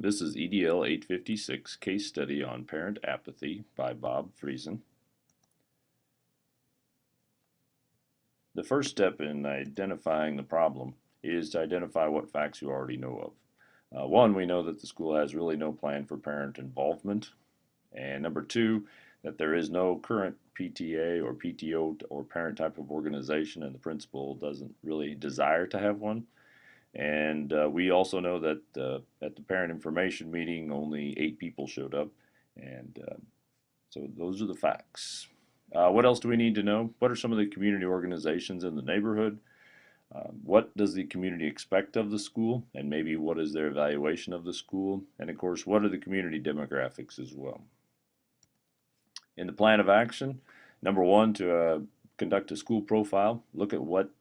This is EDL 856 Case Study on Parent Apathy by Bob Friesen. The first step in identifying the problem is to identify what facts you already know of. One, we know that the school has really no plan for parent involvement. And number two, that there is no current PTA or PTO or parent type of organization, and the principal doesn't really desire to have one. And we also know that at the parent information meeting, only 8 people showed up. And so those are the facts. What else do we need to know? What are some of the community organizations in the neighborhood? What does the community expect of the school? And maybe what is their evaluation of the school? And of course, what are the community demographics as well? In the plan of action, number one, to conduct a school profile, look at what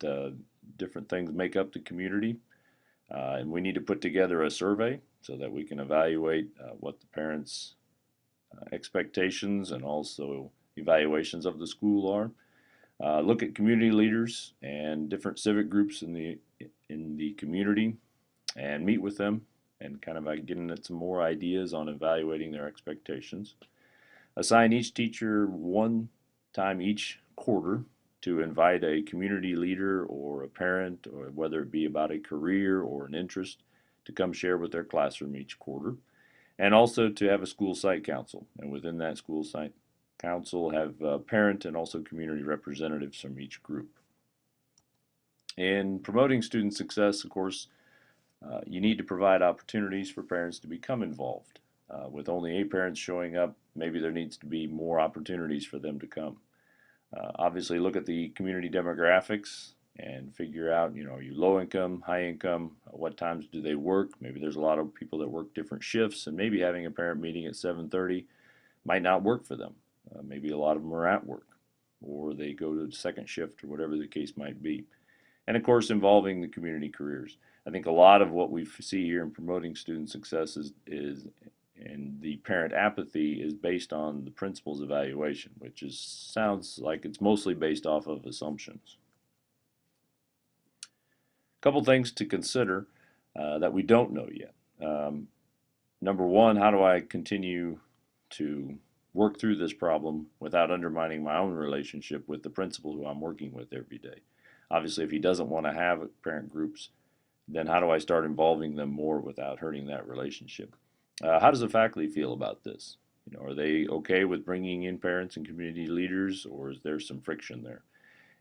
different things make up the community. And we need to put together a survey so that we can evaluate what the parents' expectations and also evaluations of the school are. Look at community leaders and different civic groups in the community and meet with them and kind of getting at some more ideas on evaluating their expectations. Assign each teacher one time each quarter to invite a community leader or a parent, or whether it be about a career or an interest, to come share with their classroom each quarter. And also to have a school site council. And within that school site council, have parent and also community representatives from each group. In promoting student success, of course, you need to provide opportunities for parents to become involved. With only 8 parents showing up, maybe there needs to be more opportunities for them to come. Obviously, look at the community demographics and figure out, are you low income, high income, what times do they work? Maybe there's a lot of people that work different shifts, and maybe having a parent meeting at 7:30 might not work for them. Maybe a lot of them are at work, or they go to the second shift, or whatever the case might be. And of course, involving the community careers. I think a lot of what we see here in promoting student success and the parent apathy is based on the principal's evaluation, which sounds like it's mostly based off of assumptions. A couple things to consider that we don't know yet. Number one, how do I continue to work through this problem without undermining my own relationship with the principal who I'm working with every day? Obviously, if he doesn't want to have parent groups, then how do I start involving them more without hurting that relationship? How does the faculty feel about this? Are they okay with bringing in parents and community leaders, or is there some friction there?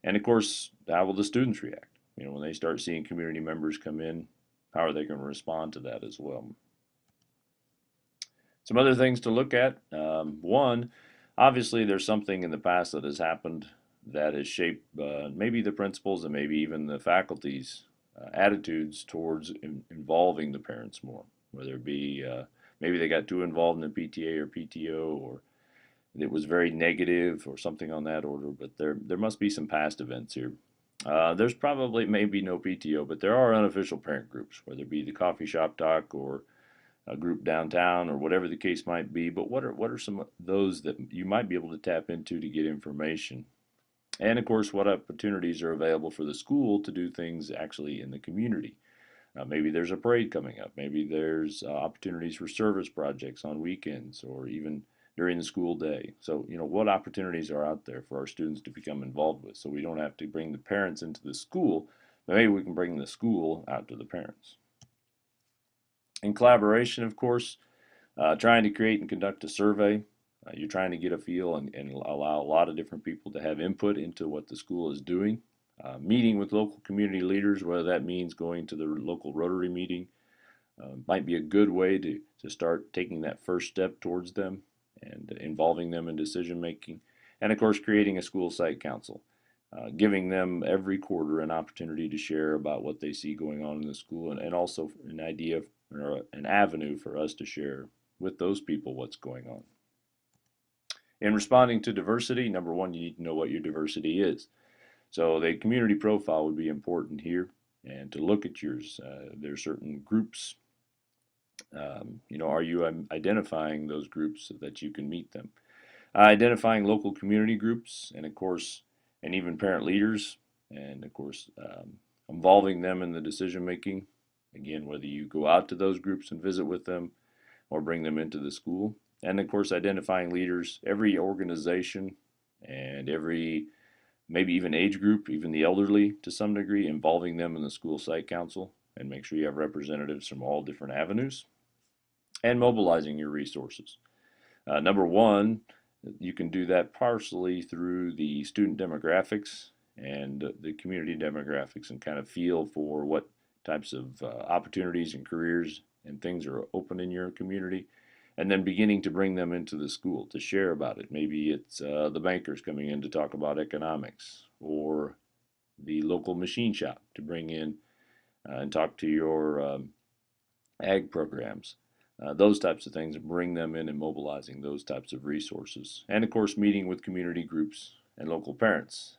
And of course, how will the students react? When they start seeing community members come in, how are they going to respond to that as well? Some other things to look at. One, obviously there's something in the past that has happened that has shaped maybe the principals and maybe even the faculty's attitudes towards involving the parents more, whether it be maybe they got too involved in the PTA or PTO, or it was very negative or something on that order, but there must be some past events here. There's probably maybe no PTO, but there are unofficial parent groups, whether it be the coffee shop talk or a group downtown or whatever the case might be. But what are some of those that you might be able to tap into to get information? And of course, what opportunities are available for the school to do things actually in the community? Maybe there's a parade coming up. Maybe there's opportunities for service projects on weekends or even during the school day. So, what opportunities are out there for our students to become involved with, so we don't have to bring the parents into the school, but maybe we can bring the school out to the parents. In collaboration, of course, trying to create and conduct a survey. You're trying to get a feel and allow a lot of different people to have input into what the school is doing. Meeting with local community leaders, whether that means going to the local Rotary meeting, might be a good way to start taking that first step towards them and involving them in decision making. And of course, creating a school site council, giving them every quarter an opportunity to share about what they see going on in the school, and also an idea or an avenue for us to share with those people what's going on. In responding to diversity, number one, you need to know what your diversity is. So the community profile would be important here, and to look at yours. There are certain groups. Are you identifying those groups so that you can meet them? Identifying local community groups, and of course, and even parent leaders, and of course, involving them in the decision making. Again, whether you go out to those groups and visit with them, or bring them into the school. And of course, identifying leaders, every organization and every maybe even age group, even the elderly to some degree, involving them in the school site council, and make sure you have representatives from all different avenues, and mobilizing your resources. Number one, you can do that partially through the student demographics and the community demographics, and kind of feel for what types of opportunities and careers and things are open in your community, and then beginning to bring them into the school to share about it. Maybe it's the bankers coming in to talk about economics, or the local machine shop to bring in and talk to your ag programs. Those types of things, bring them in and mobilizing those types of resources. And of course, meeting with community groups and local parents.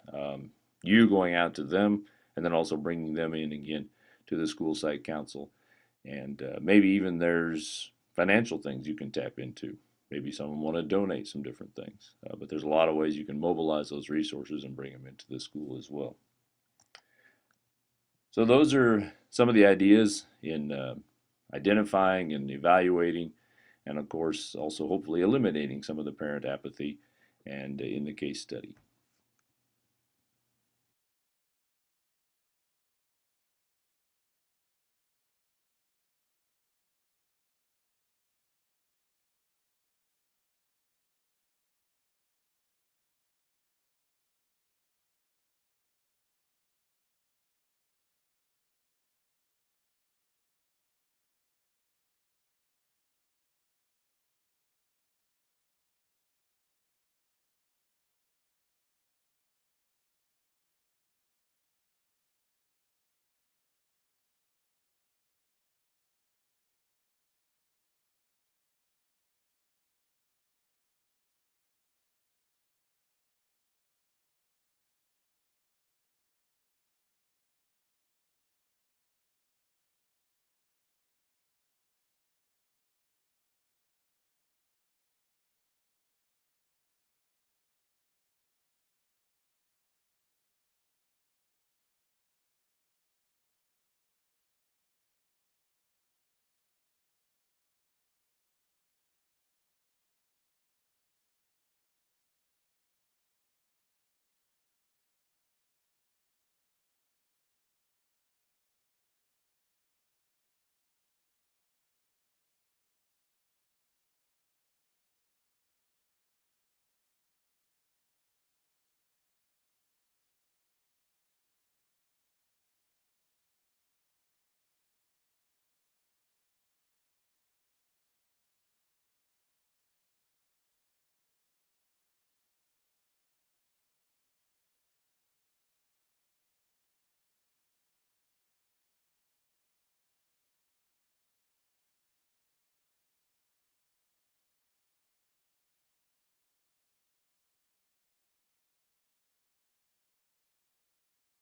You going out to them, and then also bringing them in again to the school site council. And maybe even there's financial things you can tap into. Maybe someone want to donate some different things. But there's a lot of ways you can mobilize those resources and bring them into the school as well. So those are some of the ideas in identifying and evaluating, and of course also hopefully eliminating some of the parent apathy, and in the case study.